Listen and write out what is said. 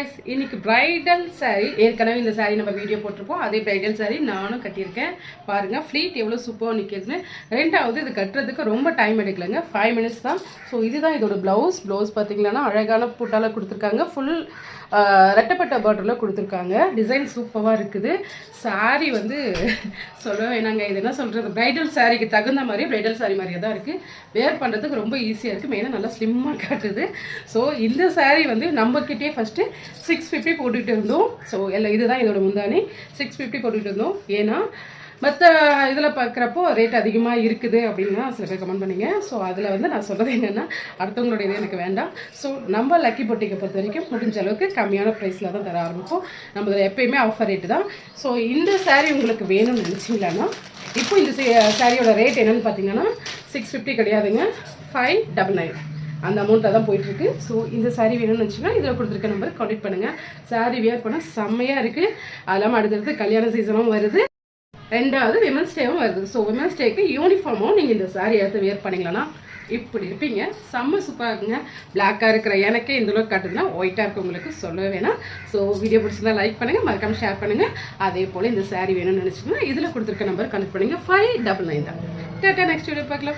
Guys, இன்னைக்கு bridal sari. ஏற்கனவே இந்த சாரீ நம்ம வீடியோ போட்டிருப்போம். அதே பிரைடல் சாரீ நானும் கட்டியிருக்கேன். பாருங்க ஃப்ளீட் எவ்வளோ சூப்பராக நிற்கிதுன்னு. ரெண்டாவது இது கட்டுறதுக்கு ரொம்ப டைம் எடுக்கலைங்க, 5 மினிட்ஸ் தான். ஸோ இதுதான் இதோட ப்ளவுஸ் பார்த்தீங்கன்னா அழகான பூட்டால கொடுத்துருக்காங்க. ஃபுல் ரெட்டப்பட்ட பார்டரில் கொடுத்துருக்காங்க. டிசைன் சூப்பராக இருக்குது. சாரீ வந்து சொல்ல வேணாங்க, இது என்ன சொல்கிறது, பிரைடல் சாரீக்கு தகுந்த மாதிரி பிரைடல் சாரீ மாதிரியே தான் இருக்குது. வேர் பண்ணுறதுக்கு ரொம்ப ஈஸியாக இருக்குது. மெயினாக நல்லா ஸ்லிம்மாக காட்டுது. ஸோ இந்த சாரீ வந்து நம்மக்கிட்டே ஃபஸ்ட்டு 650 போட்டுகிட்டு இருந்தோம். ஸோ எல்லாம் இதுதான் இதோட முந்தானி. 650 போட்டுகிட்டு இருந்தோம். ஏன்னா மற்ற இதில் பார்க்குறப்போ ரேட் அதிகமாக இருக்குது அப்படின்னா சில பேர் கமெண்ட் பண்ணிங்க. ஸோ அதில் வந்து நான் சொல்கிறது என்னென்னா, அடுத்தவங்களோட இது எனக்கு வேண்டாம். ஸோ நம்ம லக்கி பொட்டிக்கை பொறுத்த வரைக்கும் முடிஞ்ச அளவுக்கு கம்மியான ப்ரைஸில் தான் தர ஆரம்பிப்போம். நம்ம எப்போயுமே ஆஃபர் ரேட்டு தான். ஸோ இந்த சாரீ உங்களுக்கு வேணும்னு நினச்சிங்களான்னா, இப்போ இந்த சாரியோட ரேட் என்னென்னு பார்த்தீங்கன்னா 650 கிடையாதுங்க, 599 அந்த அமௌண்ட்டில் தான் போயிட்டுருக்கு. ஸோ இந்த சாரீ வேணும்னு வச்சுன்னா இதில் கொடுத்துருக்க நம்பர் கான்டெக்ட் பண்ணுங்கள். சாரீ வியர் பண்ணால் செம்மையாக இருக்குது. அது இல்லாமல் அடுத்தடுத்து கல்யாண சீசனும் வருது. ரெண்டாவது விமன்ஸ் டேவும் வருது. ஸோ விமன்ஸ் டேக்கு யூனிஃபார்மும் நீங்கள் இந்த சாரீ எடுத்து வியர் பண்ணிங்களா இப்படி இருப்பீங்க. செம்ம சூப்பராக இருக்குங்க. பிளாக்காக இருக்கிற எனக்கே இந்த அளவுக்கு காட்டுதுன்னா ஒயிட்டாக இருக்கவங்களுக்கு சொல்லவே வேணாம். ஸோ வீடியோ பிடிச்சிருந்தா லைக் பண்ணுங்கள், மறக்காமல் ஷேர் பண்ணுங்கள். அதே போல் இந்த சாரீ வேணும்னு நினச்சிங்கன்னா இதில் கொடுத்துருக்க நம்பர் கனெக்ட் பண்ணுங்கள். 599 தான். நெக்ஸ்ட் வீடியோ பார்க்கலாம்.